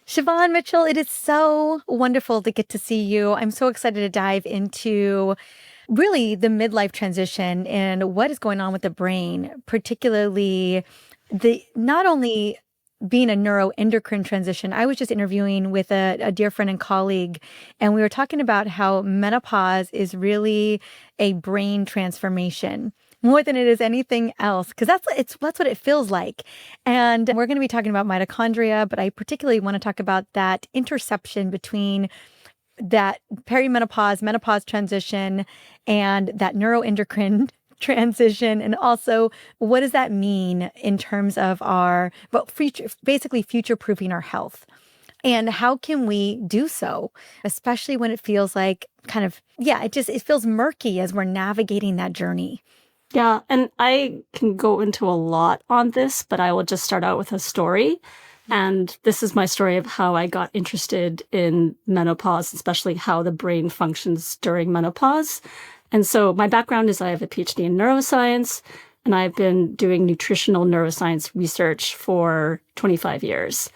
Siobhan Mitchell, it is so wonderful to get to see you. I'm so excited to dive into really the midlife transition and what is going on with the brain, particularly the not only being a neuroendocrine transition. I was just interviewing with a dear friend and colleague, and we were talking about how menopause is really a brain transformation more than it is anything else, because that's what it feels like. And we're going to be talking about mitochondria, but I particularly want to talk about that interception between that perimenopause, menopause transition, and that neuroendocrine transition. And also, what does that mean in terms of basically future-proofing our health? And how can we do so, especially when it feels like it feels murky as we're navigating that journey. Yeah, and I can go into a lot on this, but I will just start out with a story. And this is my story of how I got interested in menopause, especially how the brain functions during menopause. And so my background is I have a PhD in neuroscience, and I've been doing nutritional neuroscience research for 25 years.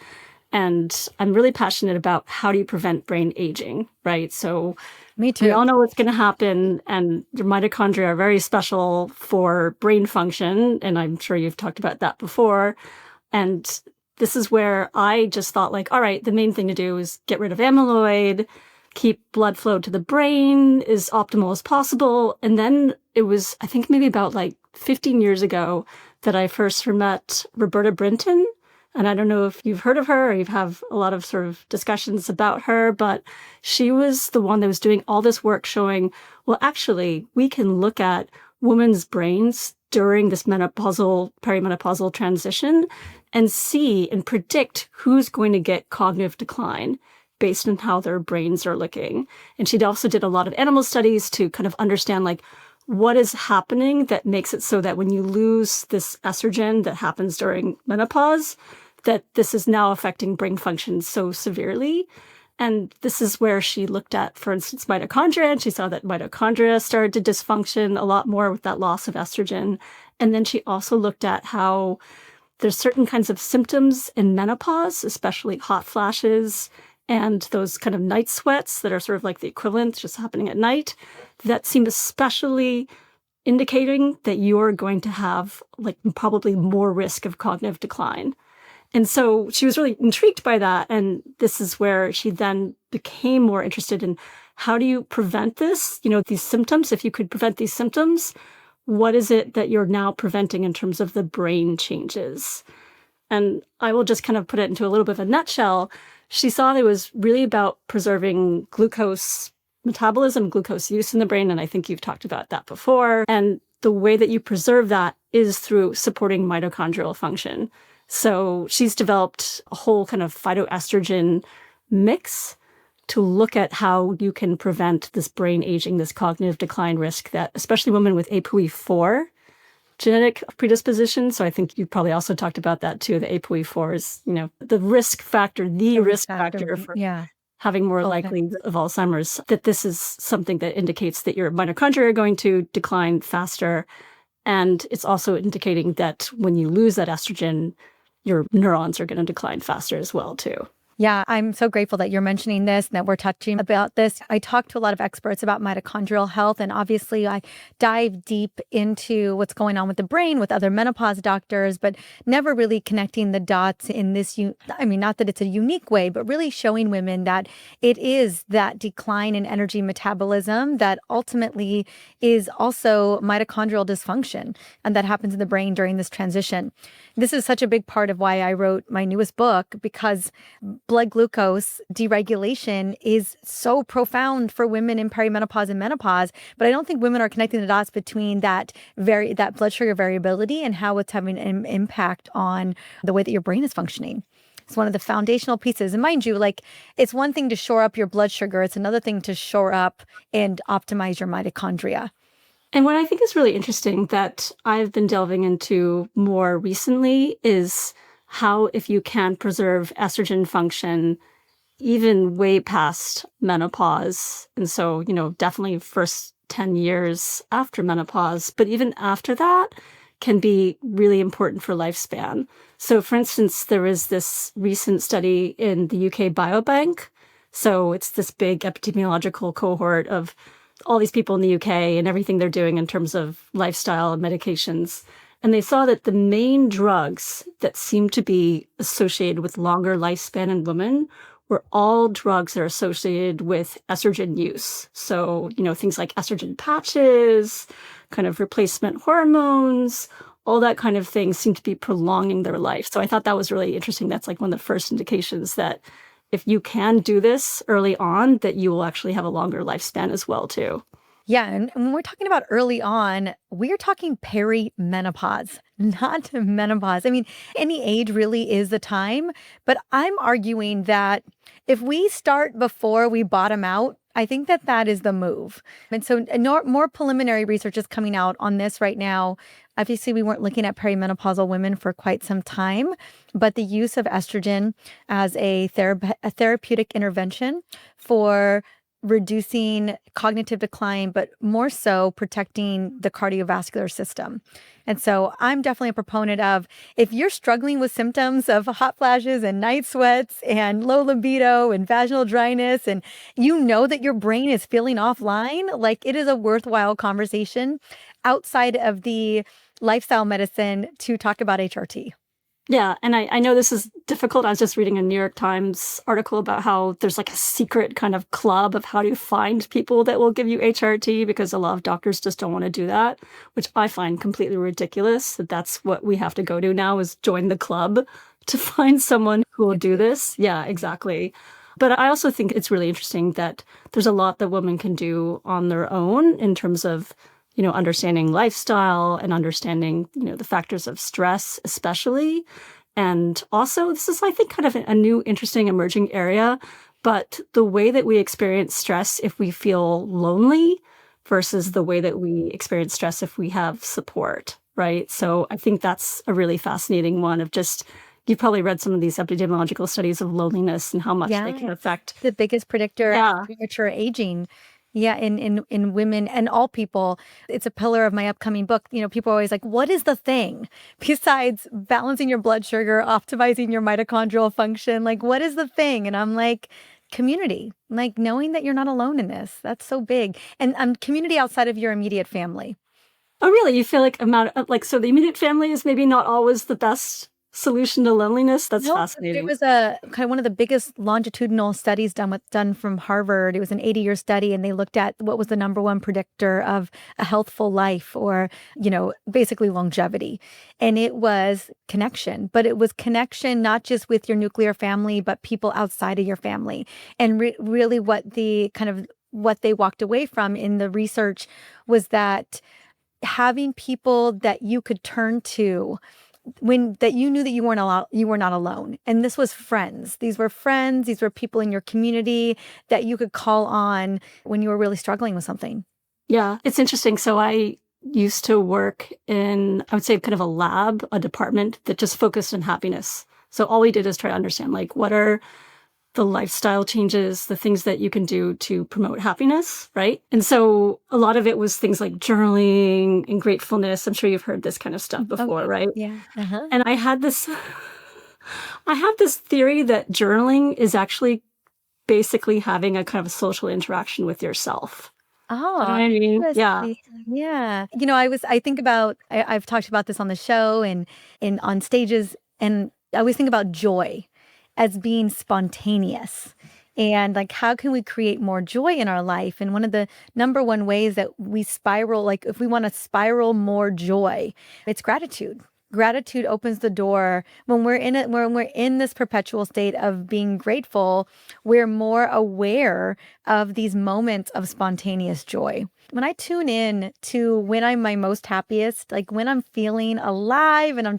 And I'm really passionate about how do you prevent brain aging, right? So Me too. we all know what's going to happen, and your mitochondria are very special for brain function. And I'm sure you've talked about that before. And this is where I just thought, like, all right, the main thing to do is get rid of amyloid, keep blood flow to the brain as optimal as possible. And then it was, I think, maybe about like 15 years ago that I first met Roberta Brinton. And I don't know if you've heard of her or you have a lot of sort of discussions about her, but she was the one that was doing all this work showing, well, actually, we can look at women's brains during this perimenopausal transition and see and predict who's going to get cognitive decline based on how their brains are looking. And she also did a lot of animal studies to kind of understand, like, what is happening that makes it so that when you lose this estrogen that happens during menopause, that this is now affecting brain function so severely. And this is where she looked at, for instance, mitochondria, and she saw that mitochondria started to dysfunction a lot more with that loss of estrogen. And then she also looked at how there's certain kinds of symptoms in menopause, especially hot flashes and those kind of night sweats that are sort of like the equivalent, just happening at night, that seem especially indicating that you're going to have like probably more risk of cognitive decline. And so she was really intrigued by that. And this is where she then became more interested in how do you prevent this? You know, these symptoms, if you could prevent these symptoms, what is it that you're now preventing in terms of the brain changes? And I will just kind of put it into a little bit of a nutshell. She saw that it was really about preserving glucose metabolism, glucose use in the brain. And I think you've talked about that before. And the way that you preserve that is through supporting mitochondrial function. So she's developed a whole kind of phytoestrogen mix to look at how you can prevent this brain aging, this cognitive decline risk that especially women with ApoE4 genetic predisposition. So I think you probably also talked about that too. The ApoE4 is, you know, the risk factor for having more likely of Alzheimer's, that this is something that indicates that your mitochondria are going to decline faster. And it's also indicating that when you lose that estrogen, your neurons are going to decline faster as well, too. Yeah, I'm so grateful that you're mentioning this and that we're touching about this. I talk to a lot of experts about mitochondrial health, and obviously I dive deep into what's going on with the brain with other menopause doctors, but never really connecting the dots in this, not that it's a unique way, but really showing women that it is that decline in energy metabolism that ultimately is also mitochondrial dysfunction, and that happens in the brain during this transition. This is such a big part of why I wrote my newest book, because blood glucose deregulation is so profound for women in perimenopause and menopause, but I don't think women are connecting the dots between that blood sugar variability and how it's having an impact on the way that your brain is functioning. It's one of the foundational pieces. And mind you, like, it's one thing to shore up your blood sugar. It's another thing to shore up and optimize your mitochondria. And what I think is really interesting that I've been delving into more recently is how, if you can preserve estrogen function even way past menopause, and so, definitely first 10 years after menopause, but even after that, can be really important for lifespan. So, for instance, there was this recent study in the UK Biobank. So it's this big epidemiological cohort of all these people in the UK and everything they're doing in terms of lifestyle and medications. And they saw that the main drugs that seem to be associated with longer lifespan in women were all drugs that are associated with estrogen use. So, things like estrogen patches, kind of replacement hormones, all that kind of thing seem to be prolonging their life. So I thought that was really interesting. That's like one of the first indications that if you can do this early on, that you will actually have a longer lifespan as well, too. Yeah, and when we're talking about early on, we're talking perimenopause, not menopause. I mean, any age really is the time, but I'm arguing that if we start before we bottom out, I think that that is the move. And so more preliminary research is coming out on this right now. Obviously, we weren't looking at perimenopausal women for quite some time, but the use of estrogen as a therapeutic intervention for reducing cognitive decline, but more so protecting the cardiovascular system. And so I'm definitely a proponent of, if you're struggling with symptoms of hot flashes and night sweats and low libido and vaginal dryness, and you know that your brain is feeling offline, like, it is a worthwhile conversation outside of the lifestyle medicine to talk about HRT. Yeah, and I know this is difficult. I was just reading a New York Times article about how there's like a secret kind of club of how to find people that will give you HRT, because a lot of doctors just don't want to do that, which I find completely ridiculous. That's what we have to go to now, is join the club to find someone who will do this. Yeah, exactly. But I also think it's really interesting that there's a lot that women can do on their own in terms of understanding lifestyle and understanding, the factors of stress, especially. And also, this is, I think, kind of a new, interesting, emerging area. But the way that we experience stress if we feel lonely versus the way that we experience stress if we have support, right? So I think that's a really fascinating one of just, you've probably read some of these epidemiological studies of loneliness and how much they can affect. The biggest predictor of premature aging. Yeah, in women and all people. It's a pillar of my upcoming book. People are always like, what is the thing besides balancing your blood sugar, optimizing your mitochondrial function? Like, what is the thing? And I'm like, community, like knowing that you're not alone in this. That's so big. And community outside of your immediate family. Oh, really? You feel like so the immediate family is maybe not always the best solution to loneliness? That's fascinating. It was a kind of one of the biggest longitudinal studies done from Harvard. It was an 80-year study, and they looked at what was the number one predictor of a healthful life, or, basically longevity. And it was connection, but it was connection not just with your nuclear family, but people outside of your family. And really what they walked away from in the research was that having people that you could turn to that you knew that you were not alone. And this was friends. These were friends. These were people in your community that you could call on when you were really struggling with something. Yeah, it's interesting. So I used to work in, I would say, kind of a lab, a department that just focused on happiness. So all we did is try to understand, like, what are the lifestyle changes, the things that you can do to promote happiness, right? And so a lot of it was things like journaling and gratefulness. I'm sure you've heard this kind of stuff before, right? Yeah. Uh-huh. And I have this theory that journaling is actually basically having a kind of a social interaction with yourself. Oh, you know what I mean? Yeah. Yeah. I think about, I've talked about this on the show and on stages, and I always think about joy as being spontaneous. And like, how can we create more joy in our life? And one of the number one ways that we spiral, like if we want to spiral more joy, it's gratitude. Gratitude opens the door. When we're in this perpetual state of being grateful, we're more aware of these moments of spontaneous joy. When I tune in to when I'm my most happiest, like when I'm feeling alive and I'm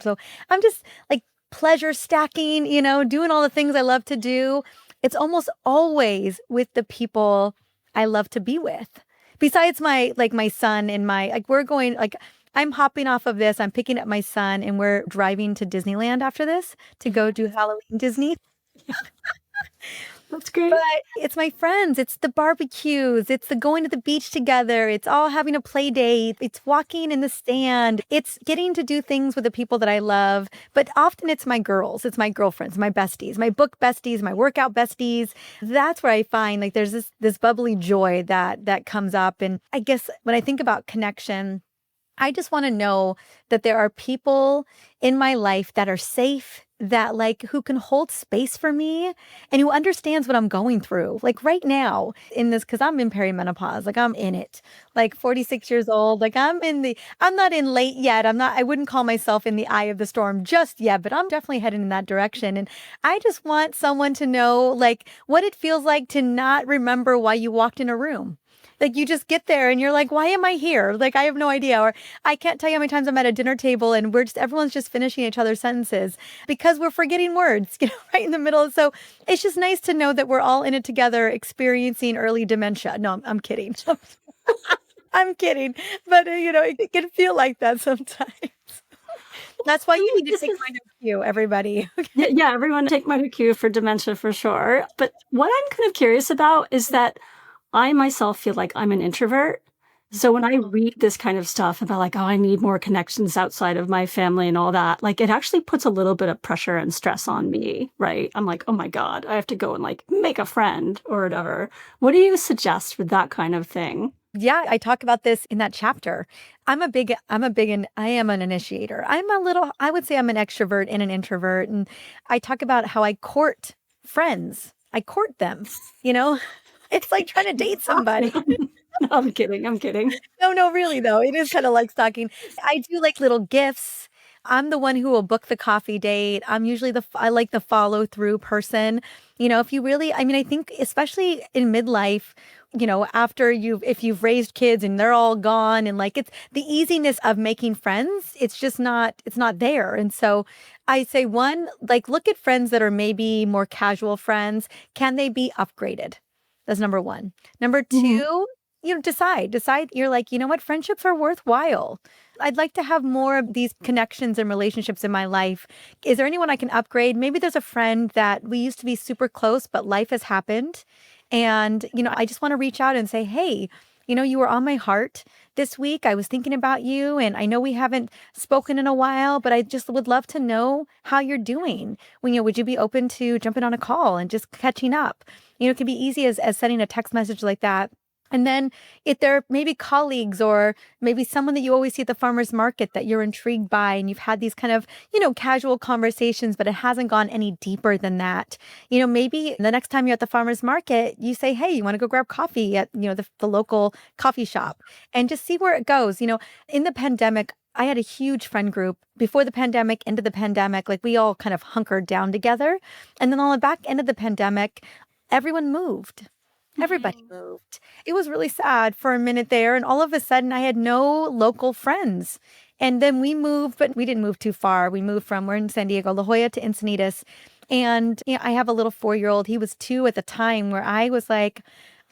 just like pleasure stacking, doing all the things I love to do, it's almost always with the people I love to be with. Besides my son and I'm hopping off of this, I'm picking up my son, and we're driving to Disneyland after this to go do Halloween Disney. That's great. But it's my friends, it's the barbecues, it's the going to the beach together, it's all having a play date, it's walking in the stand, it's getting to do things with the people that I love. But often it's my girls, it's my girlfriends, my besties, my book besties, my workout besties. That's where I find like there's this bubbly joy that comes up. And I guess when I think about connection, I just want to know that there are people in my life that are safe, that like who can hold space for me and who understands what I'm going through. Like right now in this, because I'm in perimenopause, like I'm in it, like 46 years old, like I'm not in late yet. I wouldn't call myself in the eye of the storm just yet, but I'm definitely heading in that direction. And I just want someone to know like what it feels like to not remember why you walked in a room. Like you just get there and you're like, why am I here? Like I have no idea. Or I can't tell you how many times I'm at a dinner table and everyone's just finishing each other's sentences because we're forgetting words, right in the middle. So it's just nice to know that we're all in it together experiencing early dementia. No, I'm kidding. I'm kidding. But, it can feel like that sometimes. That's why For you me, need to this take is my cue, everybody. yeah, everyone take MitoQ for dementia for sure. But what I'm kind of curious about is that I myself feel like I'm an introvert. So when I read this kind of stuff about like, oh, I need more connections outside of my family and all that, like it actually puts a little bit of pressure and stress on me, right? I'm like, oh my God, I have to go and like make a friend or whatever. What do you suggest for that kind of thing? Yeah, I talk about this in that chapter. I am an initiator. I would say I'm an extrovert and an introvert. And I talk about how I court friends. I court them, you know? It's like trying to date somebody. No, I'm kidding. I'm kidding. No, no, really though. It is kind of like stalking. I do like little gifts. I'm the one who will book the coffee date. I'm usually I like the follow through person. If you really, I mean, I think especially in midlife, after if you've raised kids and they're all gone and like it's the easiness of making friends, it's not there. And so I say one, like look at friends that are maybe more casual friends. Can they be upgraded? That's number one. Number Mhm. two, decide you're like, you know what, friendships are worthwhile. I'd like to have more of these connections and relationships in my life. Is there anyone I can upgrade? Maybe there's a friend that we used to be super close, but life has happened. And, I just want to reach out and say, hey, you were on my heart this week. I was thinking about you, and I know we haven't spoken in a while, but I just would love to know how you're doing. Would you be open to jumping on a call and just catching up? It can be easy as sending a text message like that. And then if there are maybe colleagues or maybe someone that you always see at the farmer's market that you're intrigued by and you've had these kind of, casual conversations, but it hasn't gone any deeper than that. Maybe the next time you're at the farmer's market, you say, hey, you want to go grab coffee at, the local coffee shop and just see where it goes. In the pandemic, I had a huge friend group before the pandemic, into the pandemic, like we all kind of hunkered down together. And then on the back end of the pandemic, everyone moved. Everybody Mhm. moved. It was really sad for a minute there, and all of a sudden, I had no local friends. And then we moved, but we didn't move too far. We're in San Diego, La Jolla to Encinitas. And I have a little 4-year-old. He was 2 at the time where I was like,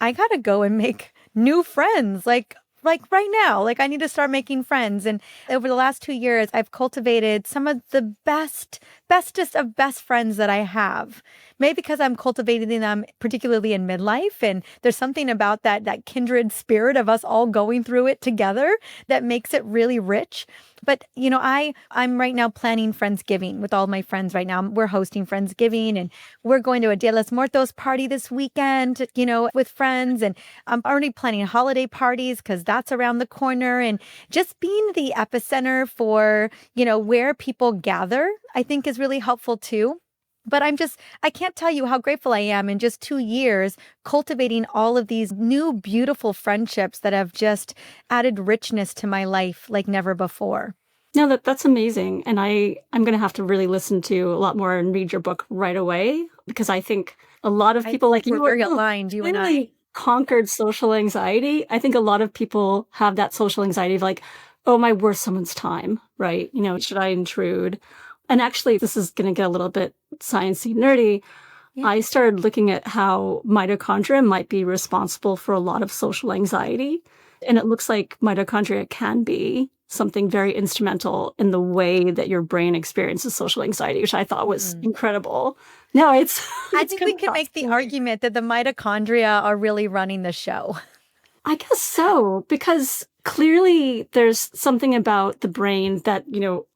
I gotta go and make new friends. Like right now, like I need to start making friends. And over the last 2 years, I've cultivated some of the bestest of best friends that I have. Maybe because I'm cultivating them, particularly in midlife. And there's something about that kindred spirit of us all going through it together that makes it really rich. But I'm right now planning Friendsgiving with all my friends right now. We're hosting Friendsgiving and we're going to a Dia los Muertos party this weekend, with friends. And I'm already planning holiday parties because that's around the corner. And just being the epicenter for, where people gather, I think is really helpful too. But I can't tell you how grateful I am in just 2 years cultivating all of these new, beautiful friendships that have just added richness to my life like never before. No, that's amazing. And I'm going to have to really listen to a lot more and read your book right away because I think a lot of I people like think we're you very who aligned, you and I. really conquered social anxiety. I think a lot of people have that social anxiety of like, oh, my worth someone's time, right? Should I intrude? And actually, this is going to get a little bit sciencey nerdy. Yeah. I started looking at how mitochondria might be responsible for a lot of social anxiety. And it looks like mitochondria can be. something very instrumental in the way that your brain experiences social anxiety, which I thought was incredible. No, I it's think kind we of can make the fascinating. argument that the mitochondria are really running the show. I guess so, because clearly there's something about the brain that,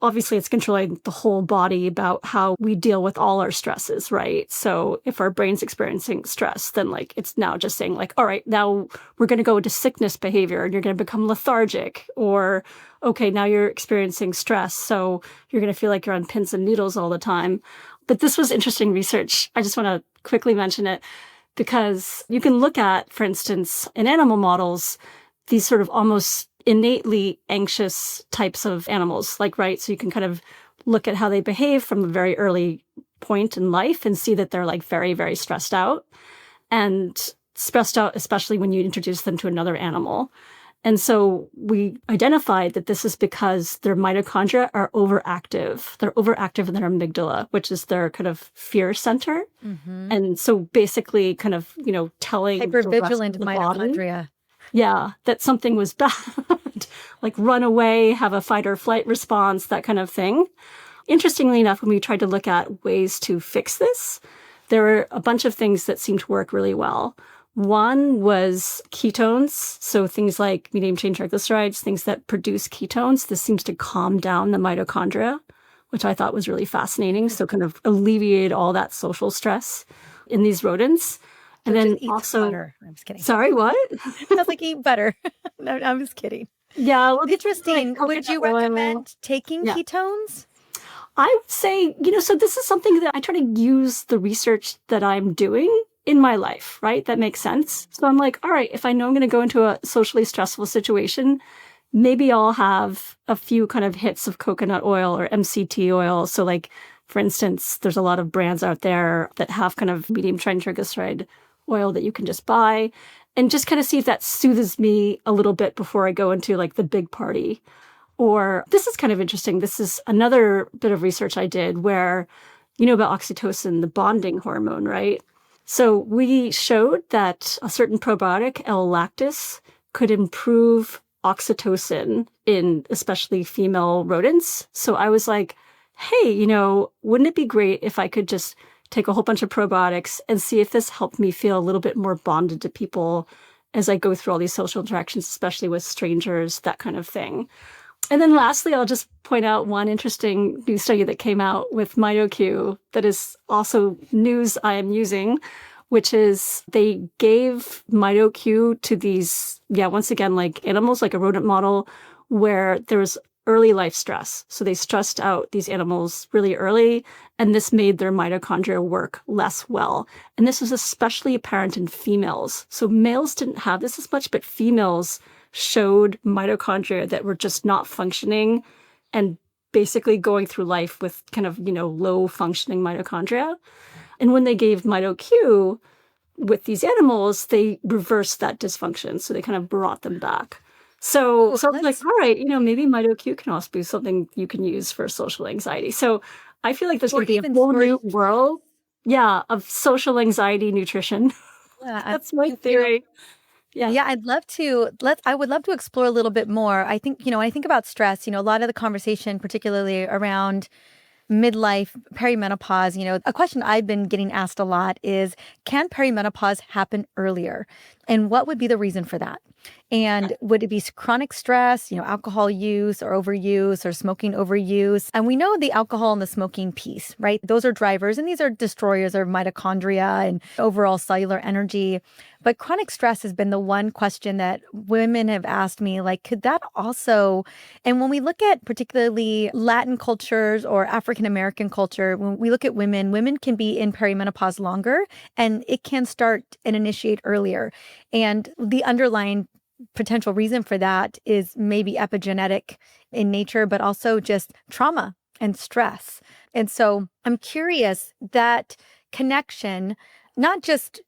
obviously it's controlling the whole body about how we deal with all our stresses, right? So if our brain's experiencing stress, then like it's now just saying like, all right, now we're going to go into sickness behavior and you're going to become lethargic, or okay, now you're experiencing stress. So you're going to feel like you're on pins and needles all the time. But this was interesting research. I just want to quickly mention it because you can look at, for instance, in animal models, these sort of almost innately anxious types of animals, like, right? So you can kind of look at how they behave from a very early point in life and see that they're like very, very stressed out, and stressed out, especially when you introduce them to another animal. And so we identified that this is because their mitochondria are overactive. They're overactive in their amygdala, which is their kind of fear center. And so basically kind of, telling the rest Hypervigilant of the body, mitochondria. yeah, that something was bad, like run away, have a fight or flight response, that kind of thing. Interestingly enough, when we tried to look at ways to fix this, there were a bunch of things that seemed to work really well. One was ketones, so things like medium chain triglycerides, things that produce ketones. This seems to calm down the mitochondria, which I thought was really fascinating. So kind of alleviate all that social stress in these rodents. So And just then eat some also, butter. I'm just kidding. sorry, what? I was like, eat butter. No, I'm just kidding. Yeah, well, this is like Interesting. Would you coconut oil. recommend taking Yeah. ketones? I would say, so this is something that I try to use the research that I'm doing in my life, right? That makes sense. So I'm like, all right, if I know I'm going to go into a socially stressful situation, maybe I'll have a few kind of hits of coconut oil or MCT oil. So like, for instance, there's a lot of brands out there that have kind of medium chain triglyceride oil that you can just buy and just kind of see if that soothes me a little bit before I go into like the big party. Or this is kind of interesting. This is another bit of research I did where, about oxytocin, the bonding hormone, right? So we showed that a certain probiotic, L-lactis, could improve oxytocin in especially female rodents. So I was like, hey, wouldn't it be great if I could just take a whole bunch of probiotics and see if this helped me feel a little bit more bonded to people as I go through all these social interactions, especially with strangers, that kind of thing. And then lastly, I'll just point out one interesting new study that came out with MitoQ that is also news I am using, which is they gave MitoQ to these, once again, like animals, like a rodent model, where there was early life stress. So they stressed out these animals really early, and this made their mitochondria work less well. And this was especially apparent in females. So males didn't have this as much, but females showed mitochondria that were just not functioning and basically going through life with kind of, low functioning mitochondria. And when they gave MitoQ with these animals, they reversed that dysfunction. So they kind of brought them back. So I was like, all right, maybe MitoQ can also be something you can use for social anxiety. So I feel like there's going to be a whole new world, of social anxiety nutrition. That's my theory. Yeah, I'd love to I would love to explore a little bit more. I think, when I think about stress, a lot of the conversation, particularly around midlife, perimenopause, a question I've been getting asked a lot is, can perimenopause happen earlier? And what would be the reason for that? And would it be chronic stress, alcohol use or overuse or smoking overuse? And we know the alcohol and the smoking piece, right? Those are drivers, and these are destroyers of mitochondria and overall cellular energy. But chronic stress has been the one question that women have asked me, like, could that also, and when we look at particularly Latin cultures or African American culture, when we look at women can be in perimenopause longer, and it can start and initiate earlier. And the underlying potential reason for that is maybe epigenetic in nature, but also just trauma and stress. And so I'm curious that connection, not just,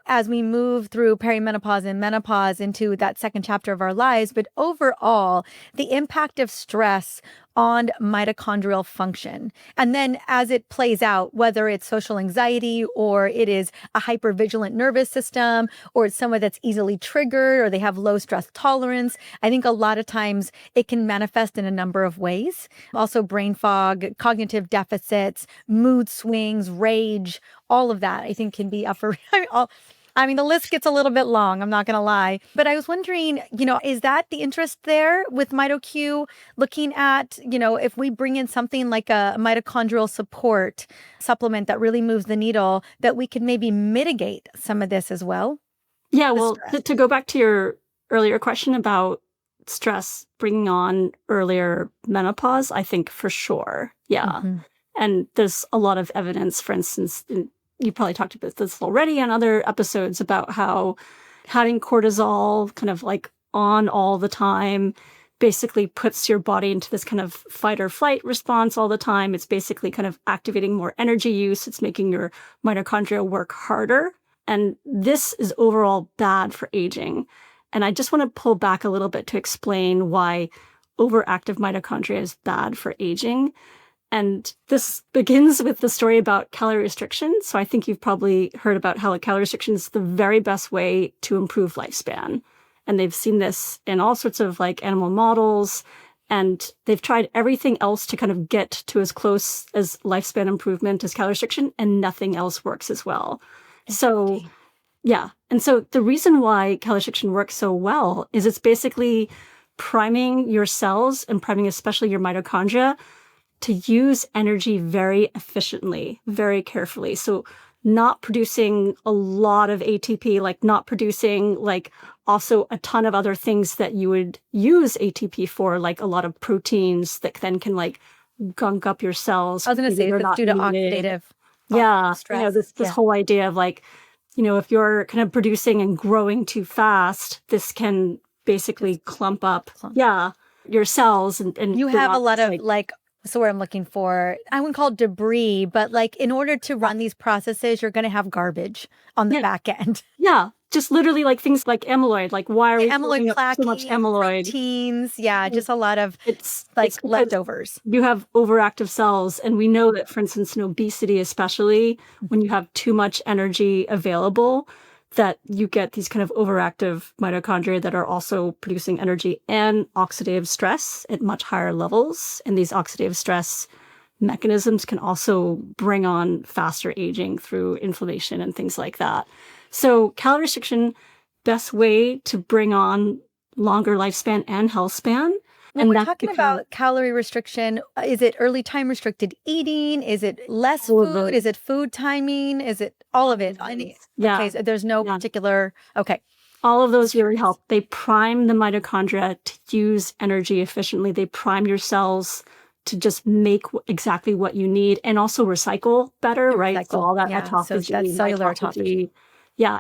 as we move through perimenopause and menopause into that second chapter of our lives, but overall, the impact of stress on mitochondrial function. And then as it plays out, whether it's social anxiety or it is a hypervigilant nervous system or it's someone that's easily triggered or they have low stress tolerance, I think a lot of times it can manifest in a number of ways. Also brain fog, cognitive deficits, mood swings, rage, all of that I think can be up for the list gets a little bit long, I'm not going to lie. But I was wondering, is that the interest there with MitoQ, looking at, if we bring in something like a mitochondrial support supplement that really moves the needle, that we could maybe mitigate some of this as well? Yeah, well, to go back to your earlier question about stress bringing on earlier menopause, I think for sure. Yeah. Mm-hmm. And there's a lot of evidence, for instance, you probably talked about this already on other episodes about how having cortisol kind of like on all the time basically puts your body into this kind of fight or flight response all the time. It's basically kind of activating more energy use. It's making your mitochondria work harder. And this is overall bad for aging. And I just want to pull back a little bit to explain why overactive mitochondria is bad for aging. And this begins with the story about calorie restriction. So I think you've probably heard about how calorie restriction is the very best way to improve lifespan. And they've seen this in all sorts of like animal models. And they've tried everything else to kind of get to as close as lifespan improvement as calorie restriction, and nothing else works as well. So, yeah. And so the reason why calorie restriction works so well is it's basically priming your cells and priming especially your mitochondria to use energy very efficiently, very carefully. So not producing a lot of ATP, like not producing like also a ton of other things that you would use ATP for, like a lot of proteins that then can like gunk up your cells. I was going to say it's due to oxidative. Yeah. Stress. This whole idea of like, if you're kind of producing and growing too fast, this can basically clump up. Yeah. Your cells and you have a lot of so what I'm looking for, I wouldn't call it debris, but like in order to run these processes, you're going to have garbage on the back end. Yeah. Just literally like things like amyloid, like why are we amyloid plaque, so much amyloid? Proteins, just a lot of it's leftovers. You have overactive cells, and we know that, for instance, in obesity, especially when you have too much energy available, that you get these kind of overactive mitochondria that are also producing energy and oxidative stress at much higher levels. And these oxidative stress mechanisms can also bring on faster aging through inflammation and things like that. So calorie restriction, best way to bring on longer lifespan and health span. When we're talking about calorie restriction, is it early time restricted eating? Is it less food? Is it food timing? Is it all of it? Yeah. Okay, so there's no particular, okay. All of those really help. They prime the mitochondria to use energy efficiently. They prime your cells to just make exactly what you need and also recycle better, right? So all that autophagy, so that cellular autophagy.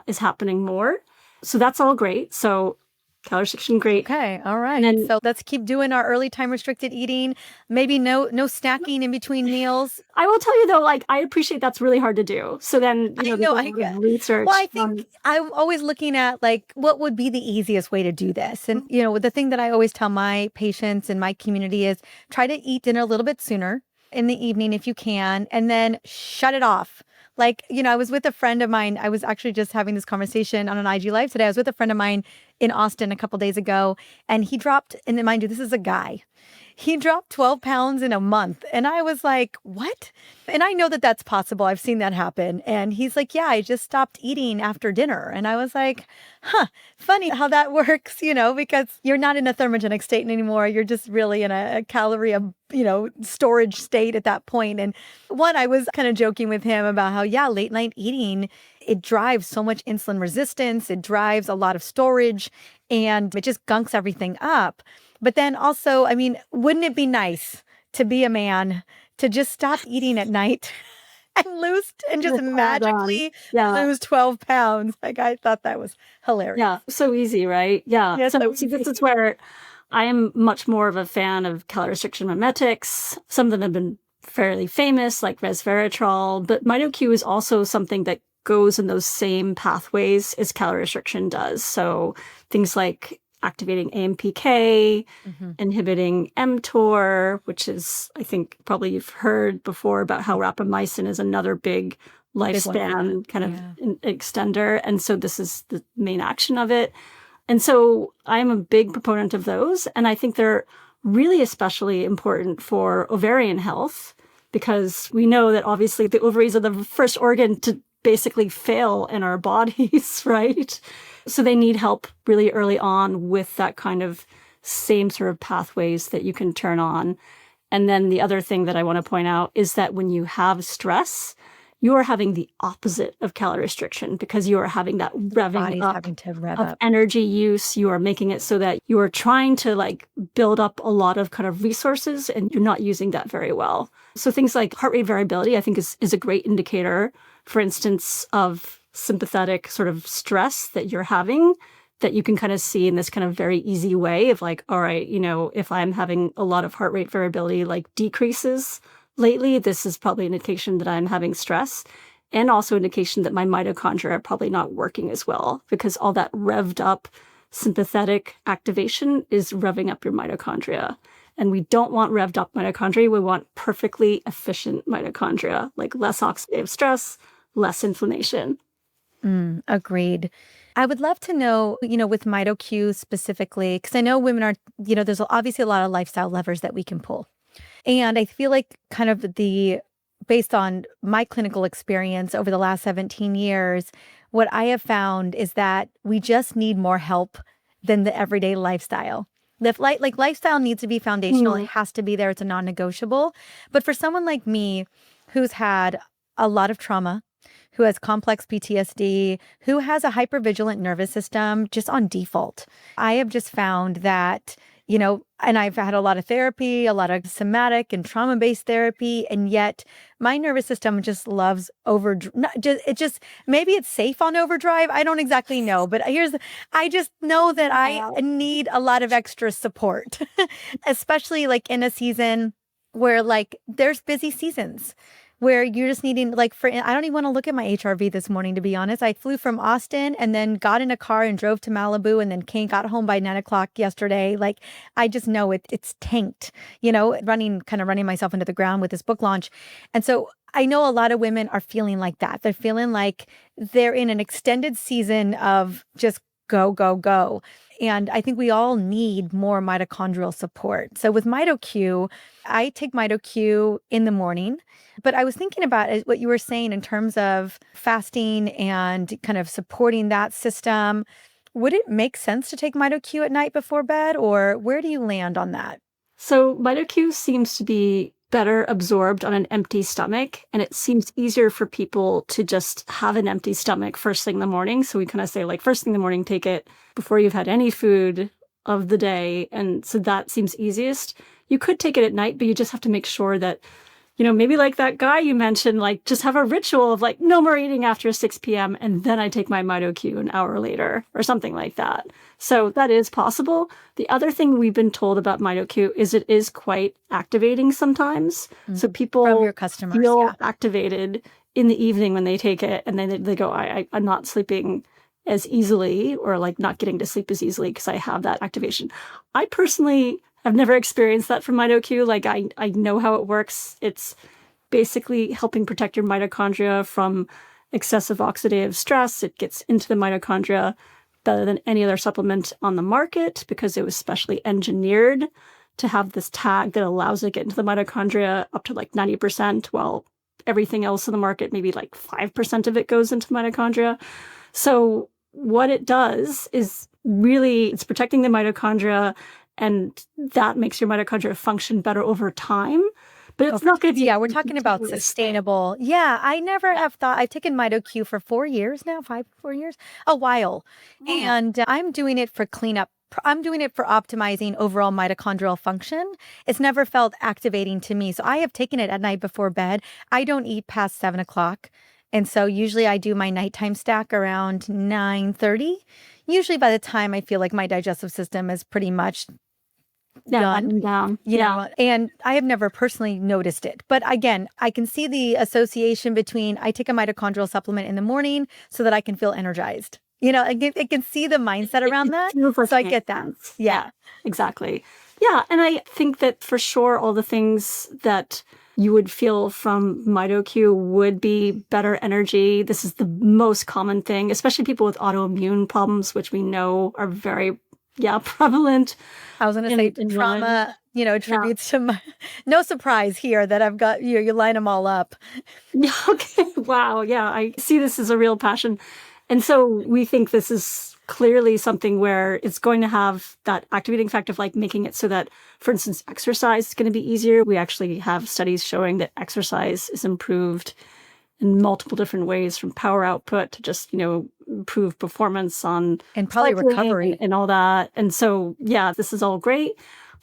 Is happening more. So that's all great. So calorie restriction, great. Okay, all right. And so let's keep doing our early time restricted eating. Maybe no snacking in between meals. I will tell you though, like I appreciate that's really hard to do. So then, I get research. Well, I think I'm always looking at like what would be the easiest way to do this. And the thing that I always tell my patients in my community is try to eat dinner a little bit sooner in the evening if you can, and then shut it off. Like, I was with a friend of mine. I was actually just having this conversation on an IG Live today. I was with a friend of mine in Austin a couple days ago, and he dropped, and mind you, this is a guy. He dropped 12 pounds in a month. And I was like, what? And I know that that's possible. I've seen that happen. And he's like, yeah, I just stopped eating after dinner. And I was like, funny how that works, because you're not in a thermogenic state anymore. You're just really in a calorie, storage state at that point. And I was kind of joking with him about how, late night eating, it drives so much insulin resistance. It drives a lot of storage and it just gunks everything up. But then also, wouldn't it be nice to be a man to just stop eating at night and just magically lose 12 pounds? Like, I thought that was hilarious. Yeah, so easy, right? Yeah. So see, this is where I am much more of a fan of calorie restriction mimetics. Some of them have been fairly famous, like resveratrol, but MitoQ is also something that goes in those same pathways as calorie restriction does. So things like activating AMPK, Hmm. inhibiting mTOR, which is, I think probably you've heard before about how rapamycin is another big Big one for that. lifespan kind of Yeah. extender. And so this is the main action of it. And so I'm a big proponent of those. And I think they're really especially important for ovarian health because we know that obviously the ovaries are the first organ to basically fail in our bodies, right? So they need help really early on with that kind of same sort of pathways that you can turn on. And then the other thing that I want to point out is that when you have stress, you are having the opposite of calorie restriction because you are having that revving Body's up having to rev of up. energy use. You are making it so that you are trying to like build up a lot of kind of resources and you're not using that very well. So things like heart rate variability, I think is a great indicator, for instance, of sympathetic sort of stress that you're having that you can kind of see in this kind of very easy way of like, all right, if I'm having a lot of heart rate variability, like decreases lately, this is probably an indication that I'm having stress and also indication that my mitochondria are probably not working as well because all that revved up sympathetic activation is revving up your mitochondria. And we don't want revved up mitochondria. We want perfectly efficient mitochondria, like less oxidative stress, less inflammation. Agreed. I would love to know, with MitoQ specifically, because I know women are, there's obviously a lot of lifestyle levers that we can pull. And I feel like kind of based on my clinical experience over the last 17 years, what I have found is that we just need more help than the everyday lifestyle. Like lifestyle needs to be foundational. It Mm. has to be there. It's a non-negotiable. But for someone like me who's had a lot of trauma, who has complex PTSD, who has a hypervigilant nervous system just on default, I have just found that and I've had a lot of therapy, a lot of somatic and trauma-based therapy, and yet my nervous system just loves maybe it's safe on overdrive. I don't exactly know, but I just know that I need a lot of extra support, especially like in a season where like there's busy seasons where you're just needing I don't even want to look at my HRV this morning, to be honest. I flew from Austin and then got in a car and drove to Malibu and then got home by 9 o'clock yesterday. Like, I just know it's tanked, running myself into the ground with this book launch. And so I know a lot of women are feeling like that. They're feeling like they're in an extended season of just go, go, go. And I think we all need more mitochondrial support. So with MitoQ, I take MitoQ in the morning, but I was thinking about what you were saying in terms of fasting and kind of supporting that system. Would it make sense to take MitoQ at night before bed, or where do you land on that? So MitoQ seems to be better absorbed on an empty stomach, and it seems easier for people to just have an empty stomach first thing in the morning. So we kind of say like first thing in the morning, take it before you've had any food of the day. And so that seems easiest. You could take it at night, but you just have to make sure that maybe like that guy you mentioned, like just have a ritual of like no more eating after 6 p.m. and then I take my MitoQ an hour later or something like that. So that is possible. The other thing we've been told about MitoQ is it is quite activating sometimes. So From people your customers, feel yeah. activated in the evening when they take it and then they go, I'm not sleeping as easily or like not getting to sleep as easily because I have that activation. I personally I've never experienced that from MitoQ. Like I know how it works. It's basically helping protect your mitochondria from excessive oxidative stress. It gets into the mitochondria better than any other supplement on the market because it was specially engineered to have this tag that allows it to get into the mitochondria up to like 90%, while everything else in the market, maybe like 5% of it goes into mitochondria. So what it does is really, it's protecting the mitochondria and that makes your mitochondria function better over time. But it's not going to be Yeah, we're talking about sustainable. Yeah, I never have thought. I've taken MitoQ for 4 years now, 4 years, a while. And I'm doing it for cleanup. I'm doing it for optimizing overall mitochondrial function. It's never felt activating to me. So I have taken it at night before bed. I don't eat past 7 o'clock. And so usually I do my nighttime stack around 9:30. Usually by the time I feel like my digestive system is pretty much done, down. and I have never personally noticed it. But again, I can see the association between I take a mitochondrial supplement in the morning so that I can feel energized. I can see the mindset around It that. feels like So it I makes get that. sense. Yeah. Yeah, exactly. Yeah, and I think that for sure all the things that you would feel from MitoQ would be better energy. This is the most common thing, especially people with autoimmune problems, which we know are very, prevalent I was going to say in women. trauma, Yeah. attributes to my, no surprise here that I've got you line them all up. Yeah, okay. Wow. Yeah, I see this as a real passion. And so we think this is clearly something where it's going to have that activating effect of like making it so that, for instance, exercise is going to be easier. We actually have studies showing that exercise is improved in multiple different ways, from power output to just, improve performance on And probably cycling recovery. and all that. And so, yeah, this is all great.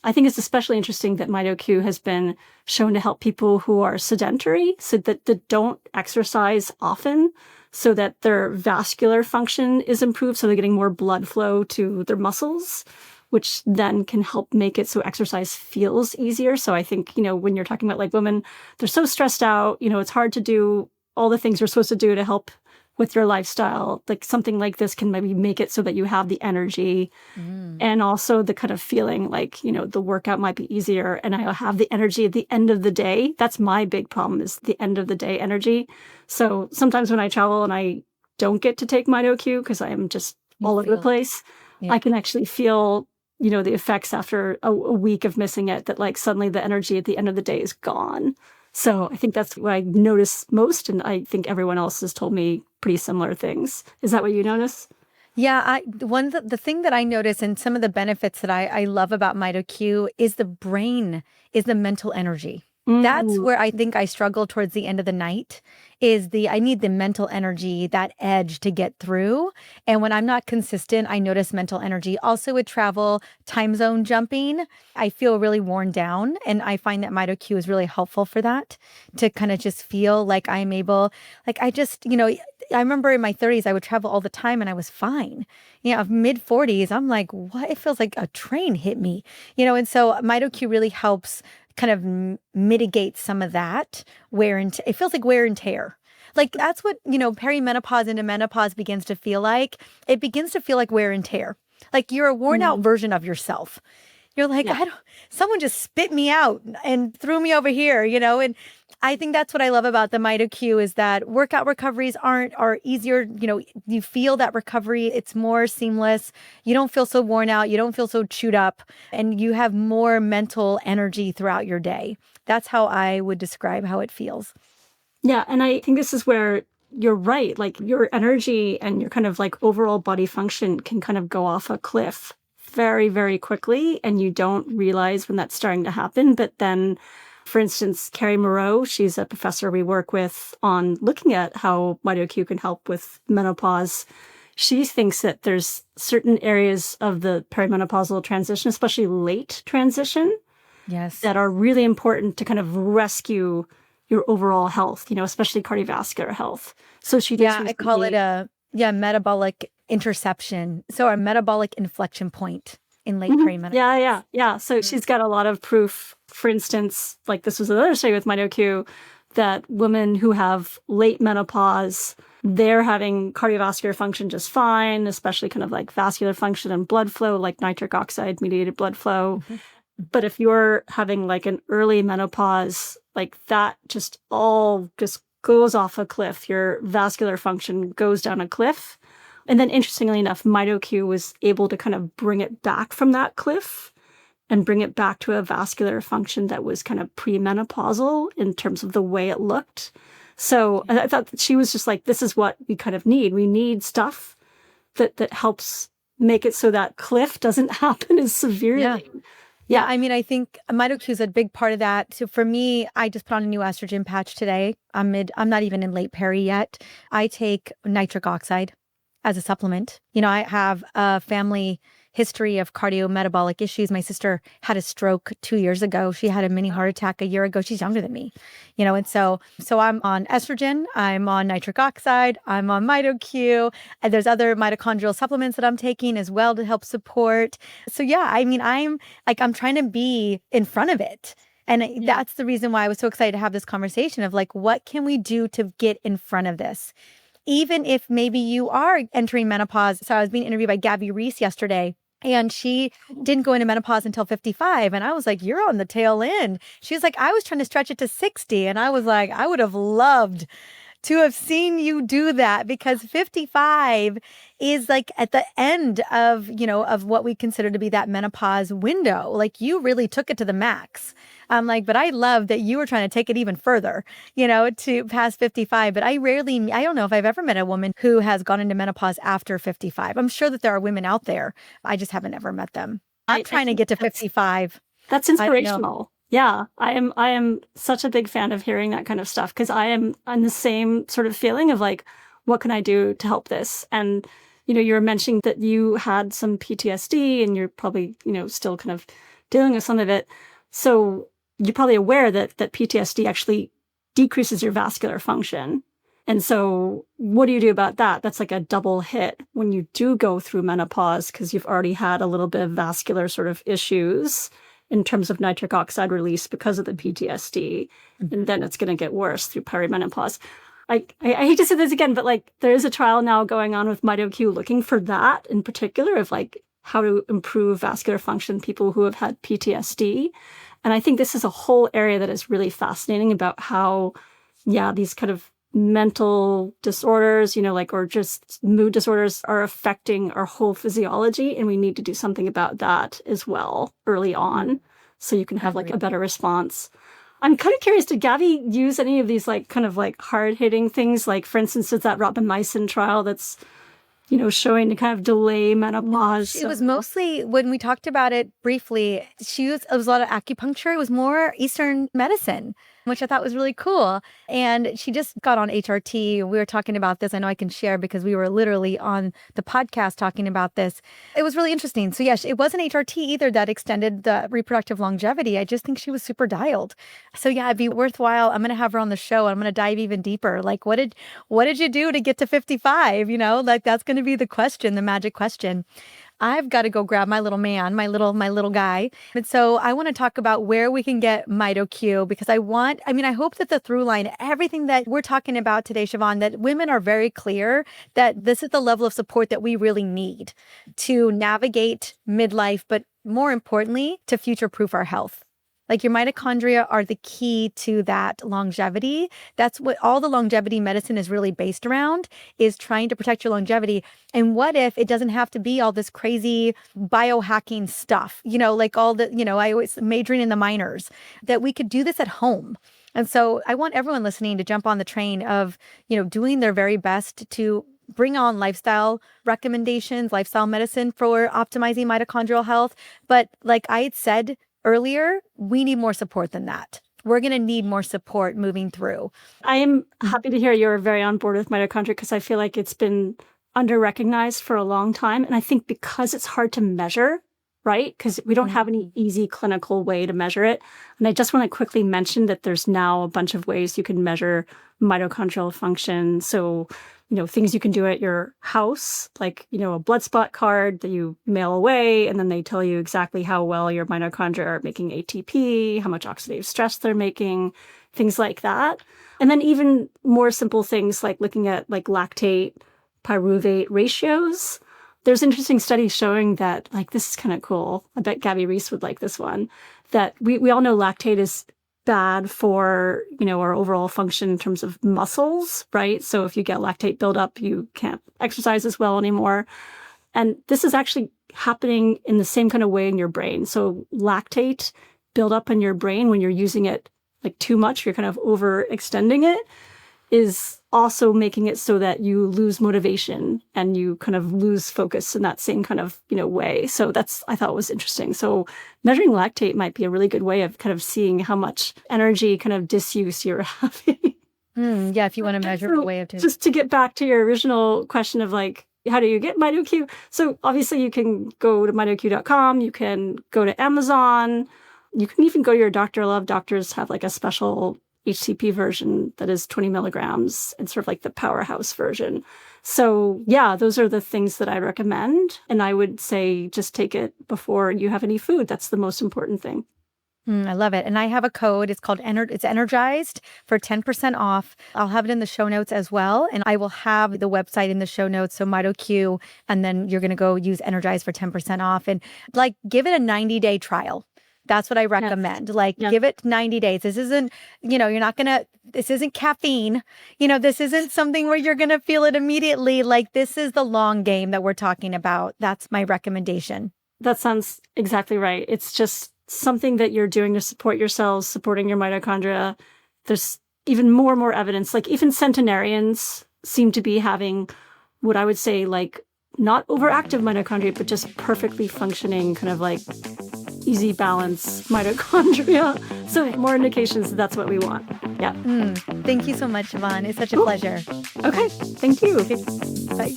I think it's especially interesting that MitoQ has been shown to help people who are sedentary, so that don't exercise often, so that their vascular function is improved, so they're getting more blood flow to their muscles, which then can help make it so exercise feels easier. So I think, when you're talking about like women, they're so stressed out, it's hard to do all the things you're supposed to do to help with your lifestyle. Like something like this can maybe make it so that you have the energy Mm. and also the kind of feeling like, the workout might be easier and I'll have the energy at the end of the day. That's my big problem, is the end of the day energy. So sometimes when I travel and I don't get to take MitoQ because I am just You all over the feel it. place, Yeah. I can actually feel, the effects after a week of missing it, that like suddenly the energy at the end of the day is gone. So I think that's what I notice most. And I think everyone else has told me pretty similar things. Is that what you notice? Yeah, the thing that I notice and some of the benefits that I love about MitoQ is the brain, is the mental energy. That's Mm, where I think I struggle towards the end of the night, is I need the mental energy, that edge to get through. And when I'm not consistent, I notice mental energy. Also with travel, time zone jumping, I feel really worn down. And I find that MitoQ is really helpful for that, to kind of just feel like I'm able, like I just, I remember in my 30s, I would travel all the time and I was fine. Mid 40s, I'm like, what? It feels like a train hit me, and so MitoQ really helps kind of mitigate some of that wear and it feels like wear and tear. Like that's what, perimenopause into menopause begins to feel like. It begins to feel like wear and tear. Like you're a worn out mm, version of yourself. You're like, yeah. someone just spit me out and threw me over here, and I think that's what I love about the MitoQ, is that workout recoveries are easier. You feel that recovery. It's more seamless. You don't feel so worn out. You don't feel so chewed up, and you have more mental energy throughout your day. That's how I would describe how it feels. Yeah, and I think this is where you're right. Like your energy and your kind of like overall body function can kind of go off a cliff very, very quickly. And you don't realize when that's starting to happen. But then, for instance, Carrie Moreau, she's a professor we work with on looking at how MitoQ can help with menopause. She thinks that there's certain areas of the perimenopausal transition, especially late transition, Yes. that are really important to kind of rescue your overall health, especially cardiovascular health. So she just Yeah, I call it recently, a metabolic interception. So our metabolic inflection point in late Mhm. perimenopause. Yeah. So she's got a lot of proof. For instance, like this was another study with MitoQ, that women who have late menopause, they're having cardiovascular function just fine, especially kind of like vascular function and blood flow, like nitric oxide mediated blood flow. Mhm. But if you're having like an early menopause, like that just all just goes off a cliff. Your vascular function goes down a cliff. And then interestingly enough, MitoQ was able to kind of bring it back from that cliff and bring it back to a vascular function that was kind of premenopausal in terms of the way it looked. So I thought that she was just like, this is what we kind of need. We need stuff that helps make it so that cliff doesn't happen as Yeah. severely. Yeah, Yeah. I mean, I think MitoQ is a big part of that. So for me, I just put on a new estrogen patch today. I'm not even in late peri yet. I take nitric oxide as a supplement. I have a family history of cardiometabolic issues. My sister had a stroke 2 years ago. She had a mini heart attack a year ago. She's younger than me, and so I'm on estrogen, I'm on nitric oxide, I'm on MitoQ, and there's other mitochondrial supplements that I'm taking as well to help support. So yeah, I mean, I'm trying to be in front of it. And Yeah. that's the reason why I was so excited to have this conversation of like, what can we do to get in front of this? even if maybe you are entering menopause. So I was being interviewed by Gabby Reese yesterday. And she didn't go into menopause until 55. And I was like, you're on the tail end. She was like, I was trying to stretch it to 60. And I was like, I would have loved to have seen you do that, because 55 is like at the end of, of what we consider to be that menopause window. Like you really took it to the max. I'm like, but I love that you were trying to take it even further, to past 55. But I don't know if I've ever met a woman who has gone into menopause after 55. I'm sure that there are women out there. I just haven't ever met them. I'm trying to get to 55. That's inspirational. Yeah, I am such a big fan of hearing that kind of stuff, because I am on the same sort of feeling of like, what can I do to help this? And, you were mentioning that you had some PTSD and you're probably, still kind of dealing with some of it. So you're probably aware that PTSD actually decreases your vascular function. And so what do you do about that? That's like a double hit when you do go through menopause, because you've already had a little bit of vascular sort of issues in terms of nitric oxide release because of the PTSD. And then it's going to get worse through perimenopause. I hate to say this again, but like there is a trial now going on with MitoQ looking for that in particular, of like how to improve vascular function in people who have had PTSD. And I think this is a whole area that is really fascinating about how, these kind of mental disorders, or just mood disorders are affecting our whole physiology. And we need to do something about that as well early on, so you can have like a better response. I'm kind of curious, did Gabby use any of these like kind of like hard hitting things? Like for instance, there's that rapamycin trial that's, showing to kind of delay menopause. It was mostly, when we talked about it briefly, it was a lot of acupuncture. It was more Eastern medicine, which I thought was really cool. And she just got on HRT. We were talking about this. I know I can share because we were literally on the podcast talking about this. It was really interesting. So yes, it wasn't HRT either that extended the reproductive longevity. I just think she was super dialed. So yeah, it'd be worthwhile. I'm going to have her on the show and I'm going to dive even deeper. Like, what did you do to get to 55? Like that's going to be the question, the magic question. I've got to go grab my little man, my little guy. And so I want to talk about where we can get MitoQ, because I hope that the through line, everything that we're talking about today, Siobhan, that women are very clear that this is the level of support that we really need to navigate midlife, but more importantly, to future-proof our health. Like your mitochondria are the key to that longevity. That's what all the longevity medicine is really based around, is trying to protect your longevity. And what if it doesn't have to be all this crazy biohacking stuff, like all the, I always majoring in the minors, that we could do this at home. And so I want everyone listening to jump on the train of, doing their very best to bring on lifestyle recommendations, lifestyle medicine for optimizing mitochondrial health. But like I had said earlier, we need more support than that. We're going to need more support moving through. I am happy to hear you're very on board with mitochondria, because I feel like it's been under-recognized for a long time. And I think because it's hard to measure, right? Because we don't have any easy clinical way to measure it. And I just want to quickly mention that there's now a bunch of ways you can measure mitochondrial function. So things you can do at your house, like, a blood spot card that you mail away, and then they tell you exactly how well your mitochondria are making ATP, how much oxidative stress they're making, things like that. And then even more simple things like looking at like lactate, pyruvate ratios. There's interesting studies showing that, like, this is kind of cool. I bet Gabby Reese would like this one, that we all know lactate is bad for, our overall function in terms of muscles, right? So if you get lactate buildup, you can't exercise as well anymore. And this is actually happening in the same kind of way in your brain. So lactate buildup in your brain, when you're using it like too much, you're kind of overextending it, is also making it so that you lose motivation and you kind of lose focus in that same kind of, way. So I thought was interesting. So measuring lactate might be a really good way of kind of seeing how much energy kind of disuse you're having. Yeah, if you want to measure a way of doing. Just to get back to your original question of like, how do you get MitoQ? So obviously you can go to mitoq.com, you can go to Amazon, you can even go to your doctor. A lot of doctors have like a special HCP version that is 20 milligrams and sort of like the powerhouse version. So yeah, those are the things that I recommend. And I would say just take it before you have any food. That's the most important thing. I love it. And I have a code. It's called it's Energized for 10% off. I'll have it in the show notes as well. And I will have the website in the show notes. So MitoQ, and then you're going to go use Energized for 10% off and like give it a 90-day trial. That's what I recommend. Like give it 90 days. This isn't, this isn't caffeine. This isn't something where you're going to feel it immediately. Like this is the long game that we're talking about. That's my recommendation. That sounds exactly right. It's just something that you're doing to support yourselves, supporting your mitochondria. There's even more evidence. Like even centenarians seem to be having what I would say like not overactive mitochondria, but just perfectly functioning kind of like easy balance mitochondria. So more indications that's what we want. Yeah. Thank you so much, Siobhan. It's such a pleasure. Okay. Thank you. Okay. Bye.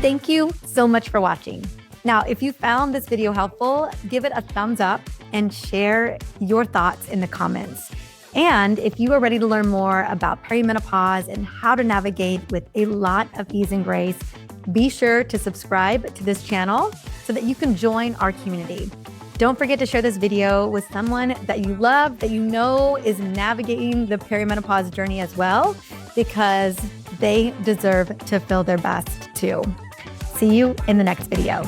Thank you so much for watching. Now, if you found this video helpful, give it a thumbs up and share your thoughts in the comments. And if you are ready to learn more about perimenopause and how to navigate with a lot of ease and grace, be sure to subscribe to this channel so that you can join our community. Don't forget to share this video with someone that you love, that you know is navigating the perimenopause journey as well, because they deserve to feel their best too. See you in the next video.